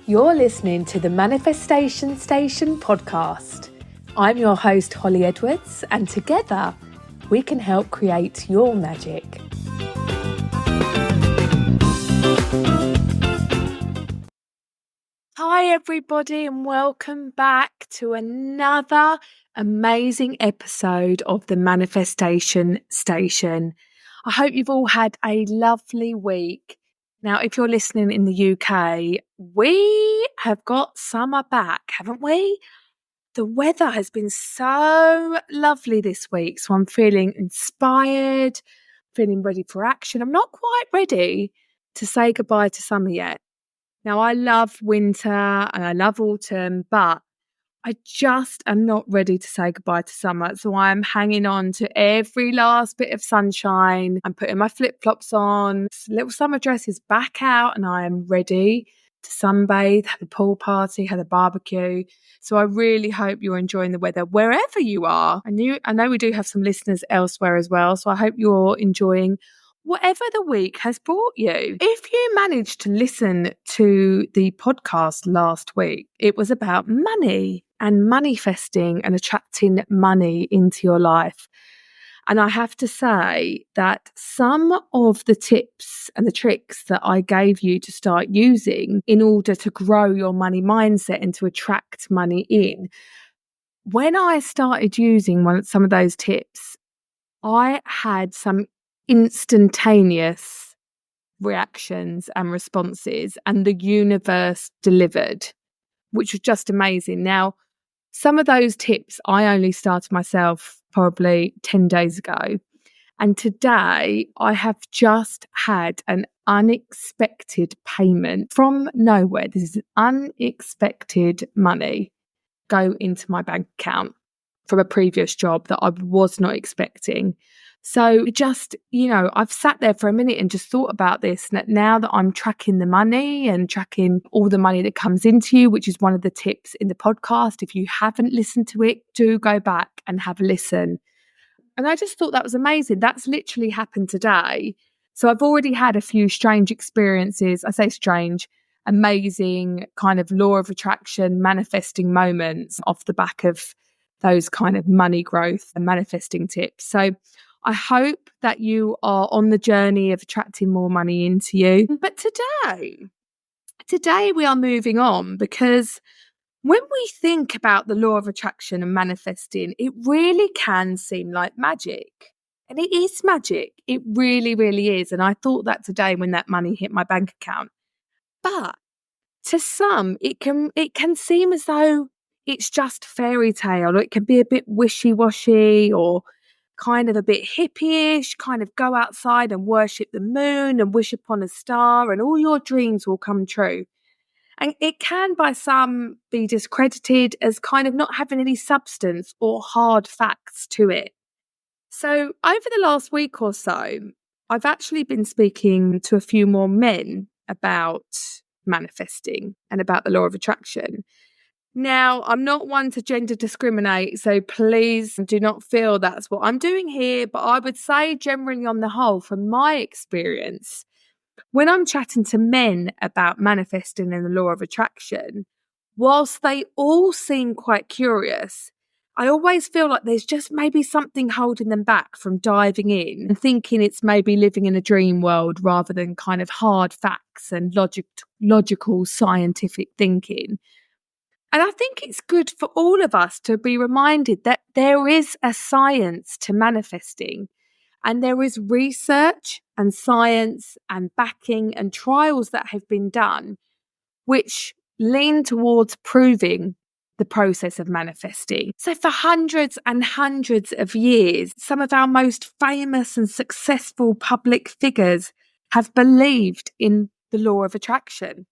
You're listening to the Manifestation Station podcast. I'm your host, Holly Edwards, and together we can help create your magic. Hi, everybody, and welcome back to another amazing episode of the Manifestation Station. I hope you've all had a lovely week. Now, if you're listening in the UK, we have got summer back, haven't we? The weather has been so lovely this week, so I'm feeling inspired, feeling ready for action. I'm not quite ready to say goodbye to summer yet. Now, I love winter and I love autumn, but I just am not ready to say goodbye to summer. So I'm hanging on to every last bit of sunshine. I'm putting my flip-flops on. Little summer dress is back out and I am ready to sunbathe, have a pool party, have a barbecue. So I really hope you're enjoying the weather wherever you are. I know we do have some listeners elsewhere as well. So I hope you're enjoying whatever the week has brought you. If you managed to listen to the podcast last week, it was about money and manifesting and attracting money into your life. And I have to say that some of the tips and the tricks that I gave you to start using in order to grow your money mindset and to attract money in, when I started using some of those tips, I had some instantaneous reactions and responses, and the universe delivered, which was just amazing. Now, some of those tips I only started myself probably 10 days ago. And today I have just had an unexpected payment from nowhere. This is unexpected money go into my bank account from a previous job that I was not expecting. So just, I've sat there for a minute and just thought about this. Now that I'm tracking the money and tracking all the money that comes into you, which is one of the tips in the podcast. If you haven't listened to it, do go back and have a listen. And I just thought that was amazing. That's literally happened today. So I've already had a few strange experiences. I say strange, amazing kind of law of attraction, manifesting moments off the back of those kind of money growth and manifesting tips. So I hope that you are on the journey of attracting more money into you. But today we are moving on, because when we think about the law of attraction and manifesting, it really can seem like magic. And it is magic. It really, really is. And I thought that today when that money hit my bank account. But to some, it can seem as though it's just fairy tale, or it can be a bit wishy-washy, or kind of a bit hippie-ish, kind of go outside and worship the moon and wish upon a star and all your dreams will come true. And it can by some be discredited as kind of not having any substance or hard facts to it. So over the last week or so, I've actually been speaking to a few more men about manifesting and about the law of attraction. Now, I'm not one to gender discriminate, so please do not feel that's what I'm doing here. But I would say generally on the whole, from my experience, when I'm chatting to men about manifesting and the law of attraction, whilst they all seem quite curious, I always feel like there's just maybe something holding them back from diving in and thinking it's maybe living in a dream world rather than kind of hard facts and logical scientific thinking. And I think it's good for all of us to be reminded that there is a science to manifesting, and there is research and science and backing and trials that have been done which lean towards proving the process of manifesting. So for hundreds and hundreds of years, some of our most famous and successful public figures have believed in the law of attraction.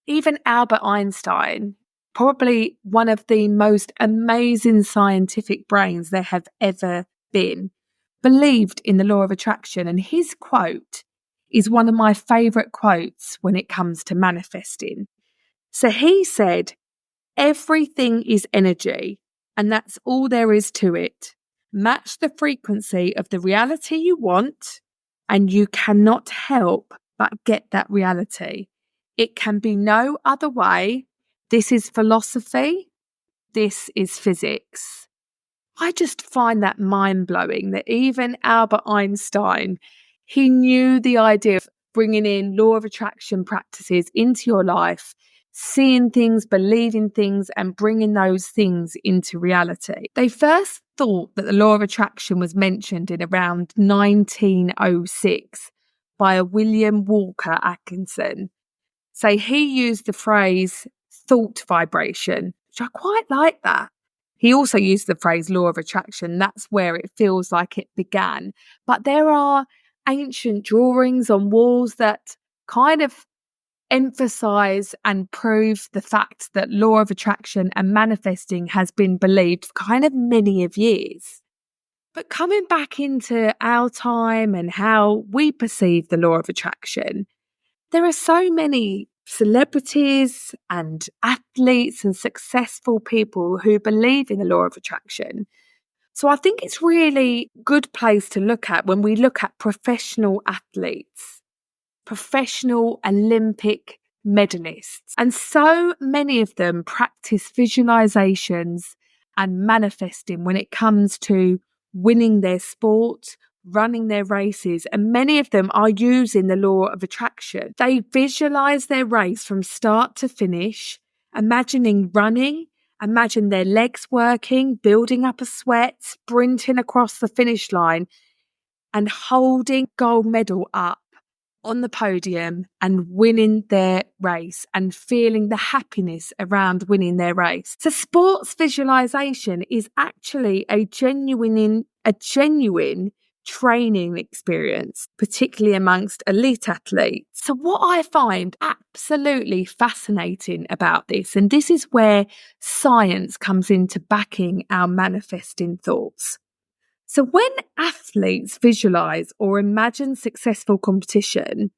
Even Albert Einstein, probably one of the most amazing scientific brains there have ever been, believed in the law of attraction. And his quote is one of my favourite quotes when it comes to manifesting. So he said, "Everything is energy, and that's all there is to it. Match the frequency of the reality you want, and you cannot help but get that reality. It can be no other way. This is philosophy. This is physics. I just find that mind-blowing that even Albert Einstein, he knew the idea of bringing in law of attraction practices into your life, seeing things, believing things, and bringing those things into reality. They first thought that the law of attraction was mentioned in around 1906 by a William Walker Atkinson. So he used the phrase thought vibration, which I quite like that. He also used the phrase law of attraction. That's where it feels like it began. But there are ancient drawings on walls that kind of emphasize and prove the fact that law of attraction and manifesting has been believed for kind of many of years. But coming back into our time and how we perceive the law of attraction, there are so many celebrities and athletes and successful people who believe in the law of attraction. So I think it's really a good place to look at when we look at professional athletes, professional Olympic medalists. And so many of them practice visualizations and manifesting when it comes to winning their sport, running their races, and many of them are using the law of attraction. They visualize their race from start to finish, imagining running, imagine their legs working, building up a sweat, sprinting across the finish line, and holding gold medal up on the podium and winning their race and feeling the happiness around winning their race. So sports visualization is actually a genuine training experience, particularly amongst elite athletes. So what I find absolutely fascinating about this, and this is where science comes into backing our manifesting thoughts. So when athletes visualize or imagine successful competition,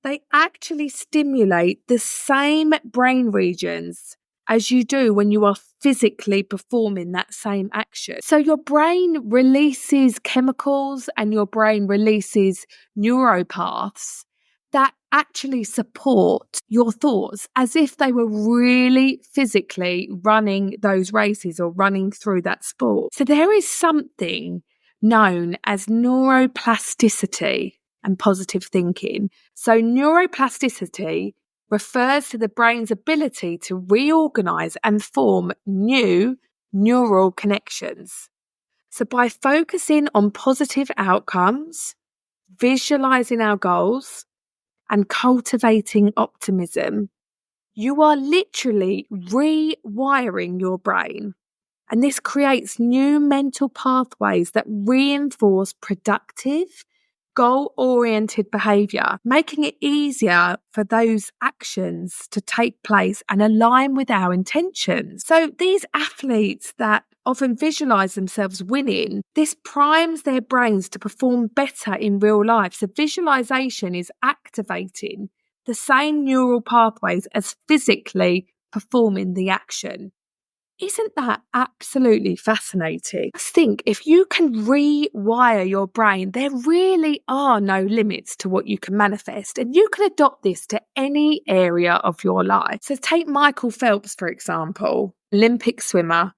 they actually stimulate the same brain regions as you do when you are physically performing that same action. So your brain releases chemicals and your brain releases neuropaths that actually support your thoughts as if they were really physically running those races or running through that sport. So there is something known as neuroplasticity and positive thinking. So neuroplasticity refers to the brain's ability to reorganize and form new neural connections. So by focusing on positive outcomes, visualizing our goals, and cultivating optimism, you are literally rewiring your brain. And this creates new mental pathways that reinforce productive, goal-oriented behaviour, making it easier for those actions to take place and align with our intentions. So these athletes that often visualise themselves winning, this primes their brains to perform better in real life. So visualisation is activating the same neural pathways as physically performing the action. Isn't that absolutely fascinating? Just think, if you can rewire your brain, there really are no limits to what you can manifest, and you can adopt this to any area of your life. So take Michael Phelps, for example, Olympic swimmer.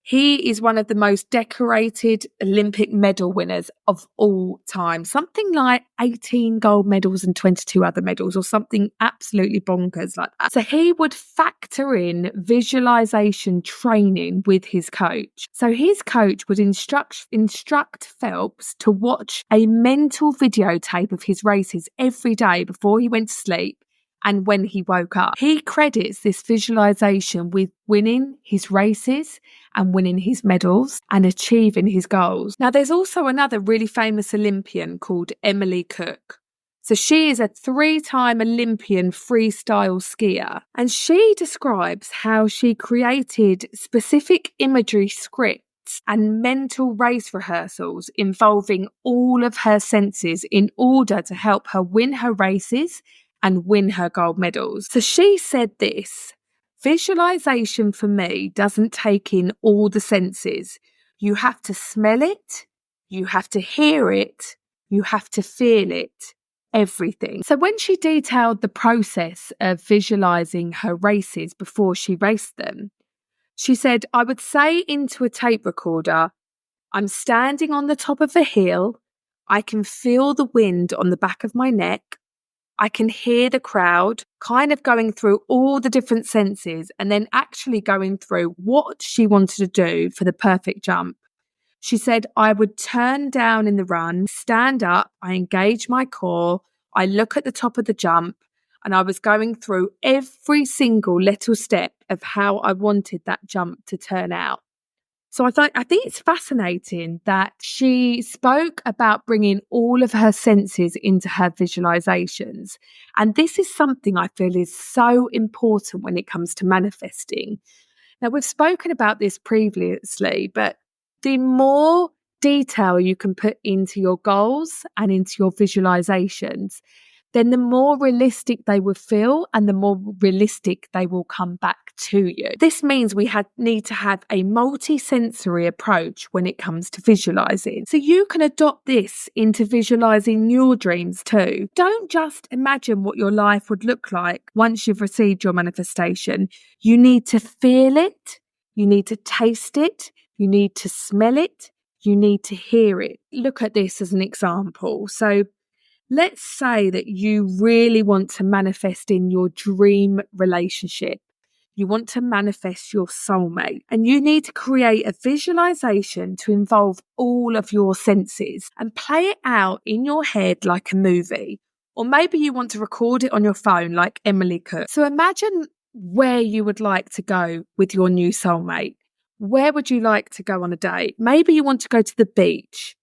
He is one of the most decorated Olympic medal winners of all time. Something like 18 gold medals and 22 other medals, or something absolutely bonkers like that. So he would factor in visualization training with his coach. So his coach would instruct Phelps to watch a mental videotape of his races every day before he went to sleep and when he woke up. He credits this visualization with winning his races and winning his medals and achieving his goals. Now, there's also another really famous Olympian called Emily Cook. So she is a 3-time Olympian freestyle skier, and she describes how she created specific imagery scripts and mental race rehearsals involving all of her senses in order to help her win her races and win her gold medals. So she said this: visualization for me doesn't take in all the senses. You have to smell it, you have to hear it, you have to feel it, everything. So when she detailed the process of visualizing her races before she raced them, she said, I would say into a tape recorder, I'm standing on the top of a hill. I can feel the wind on the back of my neck. I can hear the crowd kind of going through all the different senses and then actually going through what she wanted to do for the perfect jump. She said, I would turn down in the run, stand up, I engage my core, I look at the top of the jump, and I was going through every single little step of how I wanted that jump to turn out. So I think it's fascinating that she spoke about bringing all of her senses into her visualizations. And this is something I feel is so important when it comes to manifesting. Now, we've spoken about this previously, but the more detail you can put into your goals and into your visualizations, then the more realistic they will feel and the more realistic they will come back to you. This means we need to have a multi-sensory approach when it comes to visualizing. So you can adopt this into visualizing your dreams too. Don't just imagine what your life would look like once you've received your manifestation. You need to feel it. You need to taste it. You need to smell it. You need to hear it. Look at this as an example. So let's say that you really want to manifest in your dream relationship. You want to manifest your soulmate, and you need to create a visualization to involve all of your senses and play it out in your head like a movie. Or maybe you want to record it on your phone like Emily could. So imagine where you would like to go with your new soulmate. Where would you like to go on a date? Maybe you want to go to the beach.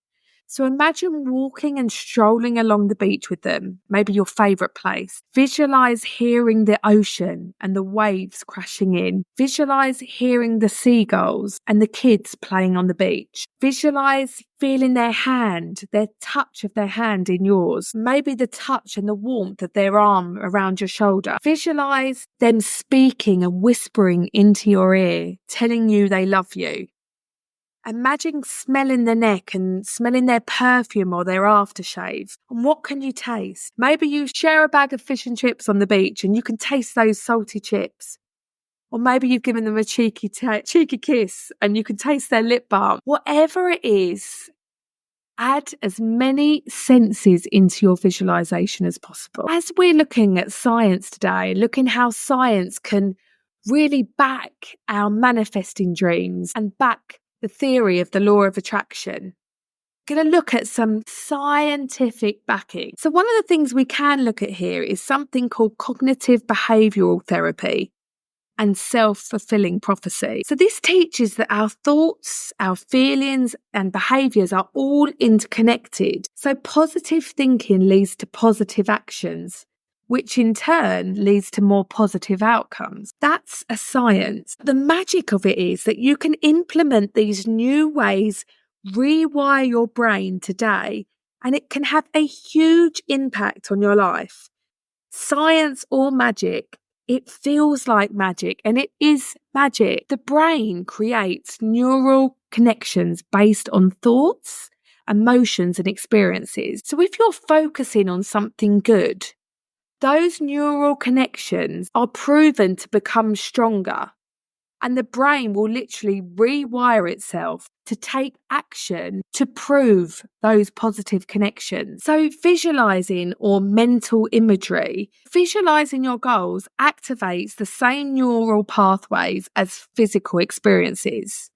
So imagine walking and strolling along the beach with them, maybe your favourite place. Visualise hearing the ocean and the waves crashing in. Visualise hearing the seagulls and the kids playing on the beach. Visualise feeling their hand, their touch of their hand in yours. Maybe the touch and the warmth of their arm around your shoulder. Visualise them speaking and whispering into your ear, telling you they love you. Imagine smelling the neck and smelling their perfume or their aftershave. And what can you taste? Maybe you share a bag of fish and chips on the beach and you can taste those salty chips. Or maybe you've given them a cheeky kiss and you can taste their lip balm. Whatever it is, add as many senses into your visualization as possible. As we're looking at science today, looking how science can really back our manifesting dreams and back the theory of the law of attraction. We're going to look at some scientific backing. So one of the things we can look at here is something called cognitive behavioral therapy and self-fulfilling prophecy. So this teaches that our thoughts, our feelings and behaviors are all interconnected. So positive thinking leads to positive actions, which in turn leads to more positive outcomes. That's a science. The magic of it is that you can implement these new ways, rewire your brain today, and it can have a huge impact on your life. Science or magic, it feels like magic, and it is magic. The brain creates neural connections based on thoughts, emotions, and experiences. So if you're focusing on something good, those neural connections are proven to become stronger, and the brain will literally rewire itself to take action to prove those positive connections. So visualizing or mental imagery, visualizing your goals activates the same neural pathways as physical experiences.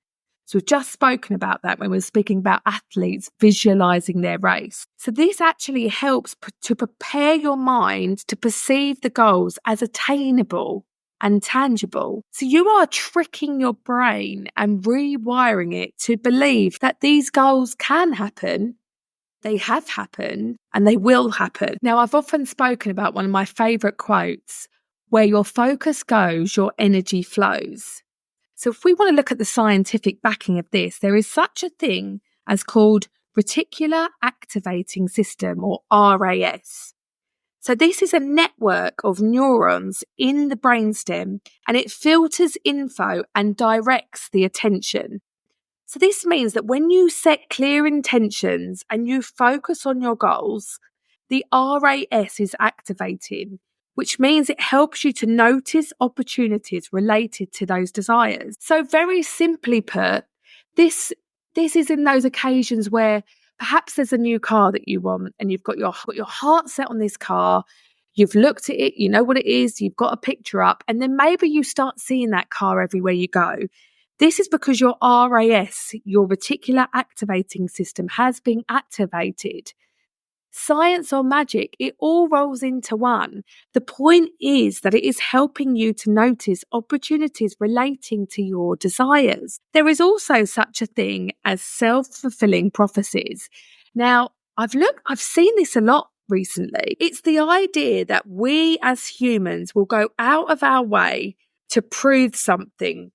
So we've just spoken about that when we were speaking about athletes visualizing their race. So this actually helps to prepare your mind to perceive the goals as attainable and tangible. So you are tricking your brain and rewiring it to believe that these goals can happen, they have happened, and they will happen. Now, I've often spoken about one of my favourite quotes, where your focus goes, your energy flows. So if we want to look at the scientific backing of this, there is such a thing as called reticular activating system, or RAS. So this is a network of neurons in the brainstem, and it filters info and directs the attention. So this means that when you set clear intentions and you focus on your goals, the RAS is activating, which means it helps you to notice opportunities related to those desires. So very simply put, this is in those occasions where perhaps there's a new car that you want and you've got your heart set on this car. You've looked at it, you know what it is, you've got a picture up, and then maybe you start seeing that car everywhere you go. This is because your RAS, your reticular activating system, has been activated. Science or magic, it all rolls into one. The point is that it is helping you to notice opportunities relating to your desires. There is also such a thing as self-fulfilling prophecies. Now, I've seen this a lot recently. It's the idea that we as humans will go out of our way to prove something,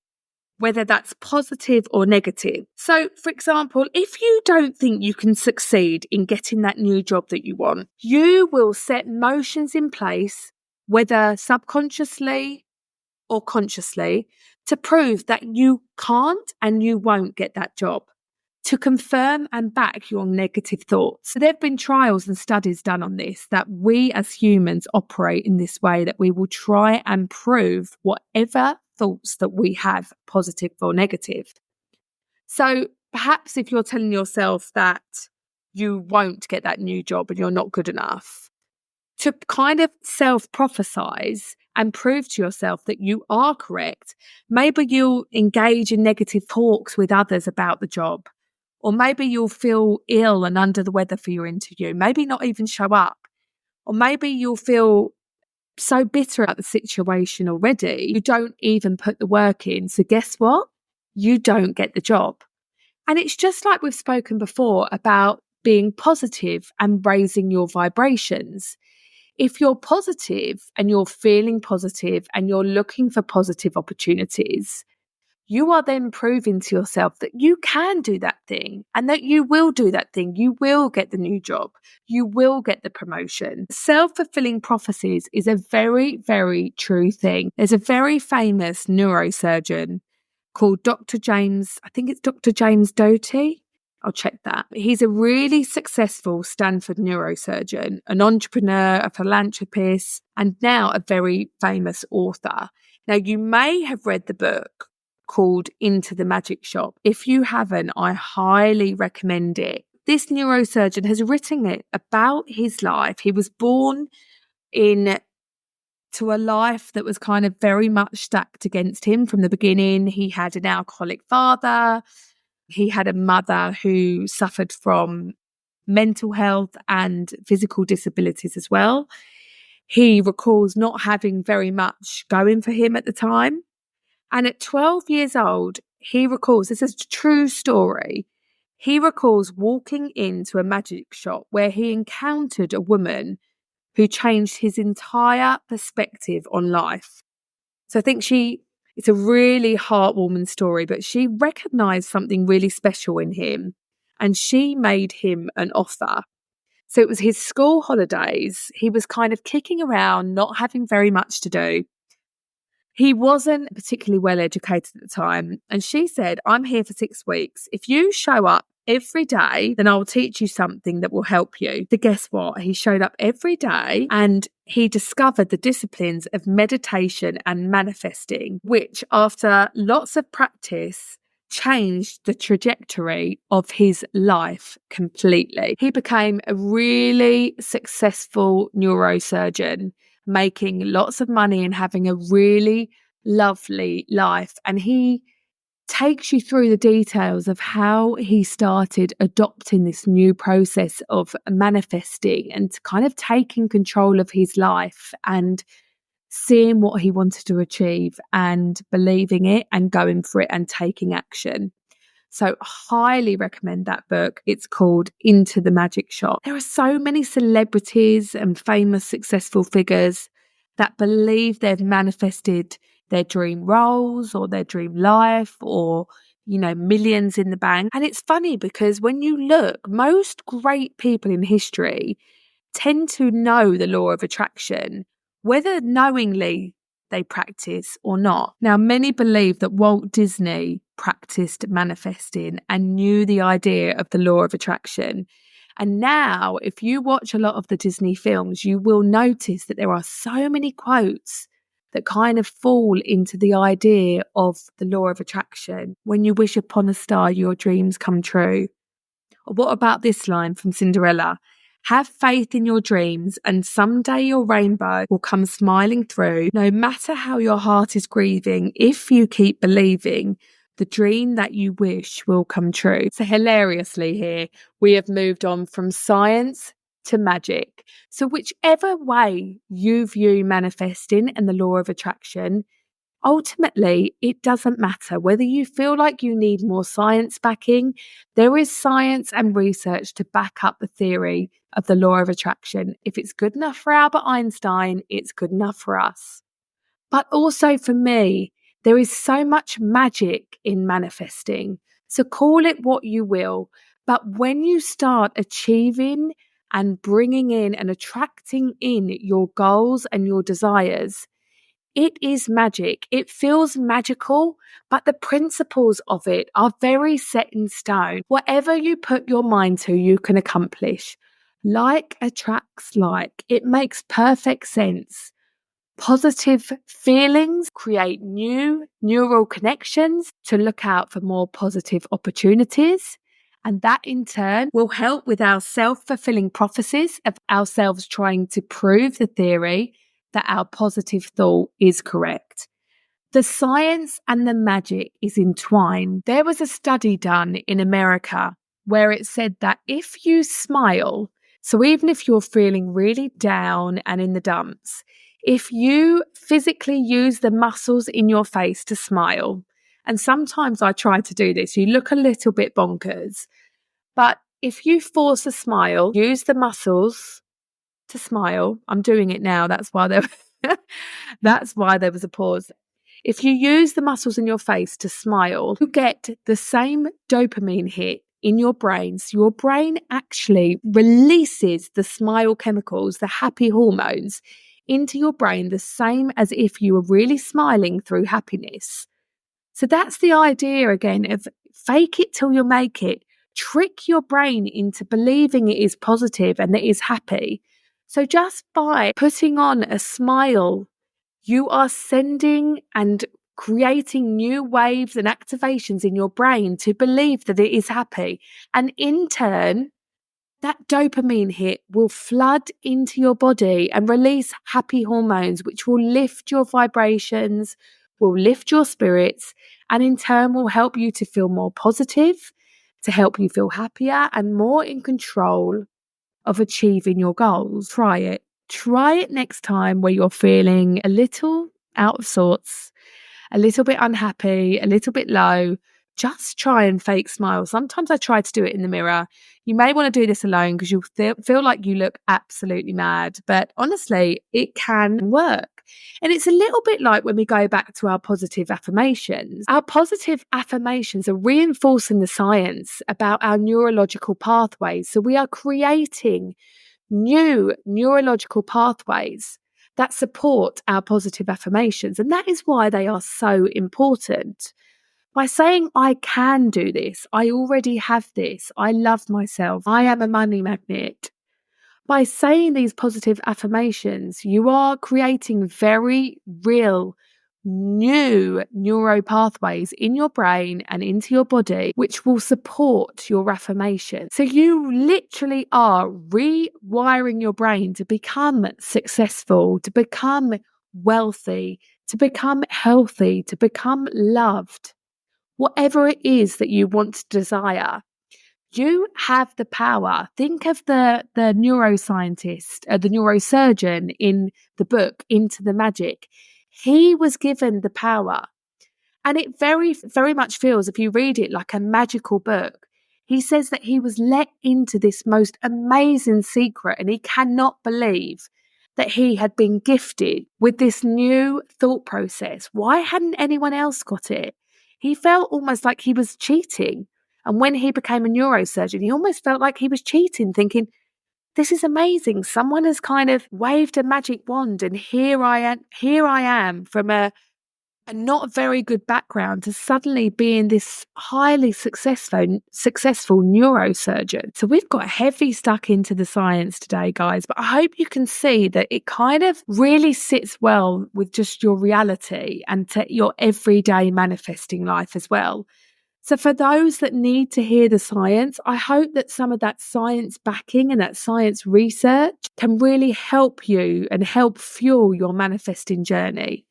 whether that's positive or negative. So, for example, if you don't think you can succeed in getting that new job that you want, you will set motions in place, whether subconsciously or consciously, to prove that you can't and you won't get that job, to confirm and back your negative thoughts. So there have been trials and studies done on this, that we as humans operate in this way, that we will try and prove whatever thoughts that we have, positive or negative. So perhaps if you're telling yourself that you won't get that new job and you're not good enough, to kind of self-prophesize and prove to yourself that you are correct, maybe you'll engage in negative talks with others about the job. Or maybe you'll feel ill and under the weather for your interview, maybe not even show up. Or maybe you'll feel so bitter about the situation already, you don't even put the work in. So guess what? You don't get the job. And it's just like we've spoken before about being positive and raising your vibrations. If you're positive and you're feeling positive and you're looking for positive opportunities, you are then proving to yourself that you can do that thing and that you will do that thing. You will get the new job. You will get the promotion. Self-fulfilling prophecies is a very, very true thing. There's a very famous neurosurgeon called Dr. James, I think it's Dr. James Doty. I'll check that. He's a really successful Stanford neurosurgeon, an entrepreneur, a philanthropist, and now a very famous author. Now, you may have read the book called Into the Magic Shop. If you haven't, I highly recommend it. This neurosurgeon has written it about his life. He was born into a life that was kind of very much stacked against him from the beginning. He had an alcoholic father. He had a mother who suffered from mental health and physical disabilities as well. He recalls not having very much going for him at the time. And at 12 years old, he recalls, this is a true story, he recalls walking into a magic shop where he encountered a woman who changed his entire perspective on life. So I think it's a really heartwarming story, but she recognized something really special in him and she made him an offer. So it was his school holidays. He was kind of kicking around, not having very much to do. He wasn't particularly well educated at the time. And she said, I'm here for 6 weeks. If you show up every day, then I'll teach you something that will help you. So guess what? He showed up every day and he discovered the disciplines of meditation and manifesting, which after lots of practice changed the trajectory of his life completely. He became a really successful neurosurgeon, making lots of money and having a really lovely life. And he takes you through the details of how he started adopting this new process of manifesting and kind of taking control of his life and seeing what he wanted to achieve and believing it and going for it and taking action. So highly recommend that book. It's called Into the Magic Shop. There are so many celebrities and famous successful figures that believe they've manifested their dream roles or their dream life or, millions in the bank. And it's funny because when you look, most great people in history tend to know the law of attraction, whether knowingly they practice or not. Now, many believe that Walt Disney practiced manifesting and knew the idea of the law of attraction. And now, if you watch a lot of the Disney films, you will notice that there are so many quotes that kind of fall into the idea of the law of attraction. When you wish upon a star, your dreams come true. Or what about this line from Cinderella? Have faith in your dreams, and someday your rainbow will come smiling through. No matter how your heart is grieving, if you keep believing, the dream that you wish will come true. So hilariously here, we have moved on from science to magic. So whichever way you view manifesting and the law of attraction, ultimately, it doesn't matter whether you feel like you need more science backing. There is science and research to back up the theory of the law of attraction. If it's good enough for Albert Einstein, it's good enough for us. But also for me, there is so much magic in manifesting. So call it what you will. But when you start achieving and bringing in and attracting in your goals and your desires, it is magic. It feels magical, but the principles of it are very set in stone. Whatever you put your mind to, you can accomplish. Like attracts like. It makes perfect sense. Positive feelings create new neural connections to look out for more positive opportunities. And that in turn will help with our self-fulfilling prophecies of ourselves trying to prove the theory that our positive thought is correct. The science and the magic is entwined. There was a study done in America where it said that if you smile, so even if you're feeling really down and in the dumps, if you physically use the muscles in your face to smile, and sometimes I try to do this, you look a little bit bonkers, but if you force a smile, use the muscles to smile. I'm doing it now. That's why there was a pause. If you use the muscles in your face to smile, you get the same dopamine hit in your brain. So your brain actually releases the smile chemicals, the happy hormones, into your brain, the same as if you were really smiling through happiness. So that's the idea again of fake it till you make it. Trick your brain into believing it is positive and it is happy. So just by putting on a smile, you are sending and creating new waves and activations in your brain to believe that it is happy. And in turn, that dopamine hit will flood into your body and release happy hormones, which will lift your vibrations, will lift your spirits, and in turn will help you to feel more positive, to help you feel happier and more in control of achieving your goals. Try it. Try it next time where you're feeling a little out of sorts, a little bit unhappy, a little bit low. Just try and fake smile. Sometimes I try to do it in the mirror. You may want to do this alone because you feel like you look absolutely mad. But honestly, it can work. And it's a little bit like when we go back to our positive affirmations. Our positive affirmations are reinforcing the science about our neurological pathways. So we are creating new neurological pathways that support our positive affirmations. And that is why they are so important. By saying, I can do this, I already have this, I love myself, I am a money magnet. By saying these positive affirmations, you are creating very real new neuro pathways in your brain and into your body, which will support your affirmation. So you literally are rewiring your brain to become successful, to become wealthy, to become healthy, to become loved. Whatever it is that you want to desire, you have the power. Think of the neuroscientist, the neurosurgeon in the book Into the Magic. He was given the power. And it very, very much feels, if you read it, like a magical book. He says that he was let into this most amazing secret and he cannot believe that he had been gifted with this new thought process. Why hadn't anyone else got it? He felt almost like he was cheating. And when he became a neurosurgeon, he almost felt like he was cheating, thinking, this is amazing. Someone has kind of waved a magic wand and here I am from a and not a very good background to suddenly being this highly successful neurosurgeon. So we've got heavy stuck into the science today, guys, but I hope you can see that it kind of really sits well with just your reality and to your everyday manifesting life as well. So for those that need to hear the science, I hope that some of that science backing and that science research can really help you and help fuel your manifesting journey.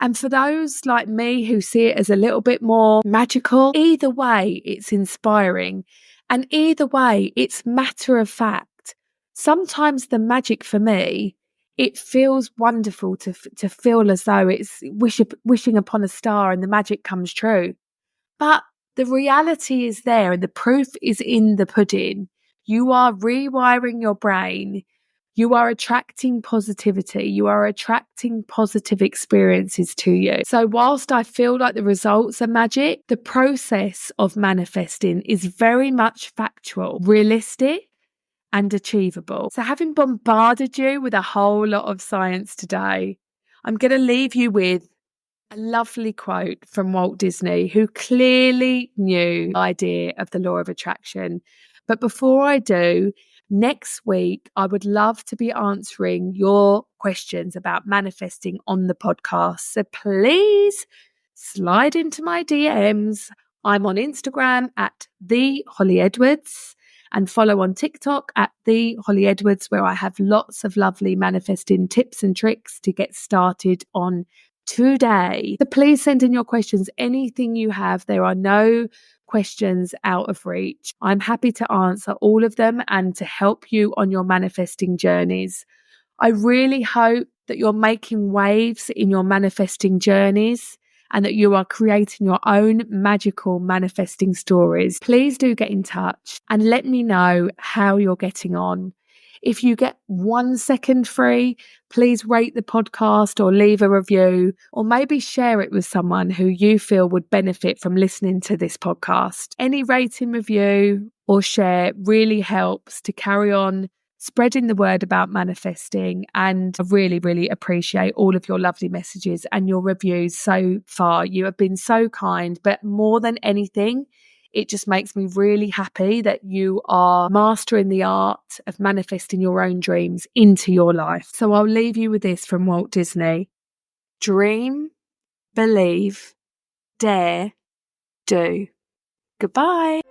And for those like me who see it as a little bit more magical, either way, it's inspiring. And either way, it's matter of fact. Sometimes the magic for me, it feels wonderful to feel as though it's wishing upon a star and the magic comes true. But the reality is there and the proof is in the pudding. You are rewiring your brain. You are attracting positivity. You are attracting positive experiences to you. So whilst I feel like the results are magic, the process of manifesting is very much factual, realistic, and achievable. So having bombarded you with a whole lot of science today, I'm going to leave you with a lovely quote from Walt Disney, who clearly knew the idea of the law of attraction. But before I do, next week, I would love to be answering your questions about manifesting on the podcast. So please slide into my DMs. I'm on Instagram at the Holly Edwards and follow on TikTok at the Holly Edwards, where I have lots of lovely manifesting tips and tricks to get started on today. So please send in your questions, anything you have. There are no questions out of reach. I'm happy to answer all of them and to help you on your manifesting journeys. I really hope that you're making waves in your manifesting journeys and that you are creating your own magical manifesting stories. Please do get in touch and let me know how you're getting on. If you get 1 second free, please rate the podcast or leave a review, or maybe share it with someone who you feel would benefit from listening to this podcast. Any rating, review, or share really helps to carry on spreading the word about manifesting. And I really, really appreciate all of your lovely messages and your reviews so far. You have been so kind, but more than anything, it just makes me really happy that you are mastering the art of manifesting your own dreams into your life. So I'll leave you with this from Walt Disney. Dream, believe, dare, do. Goodbye.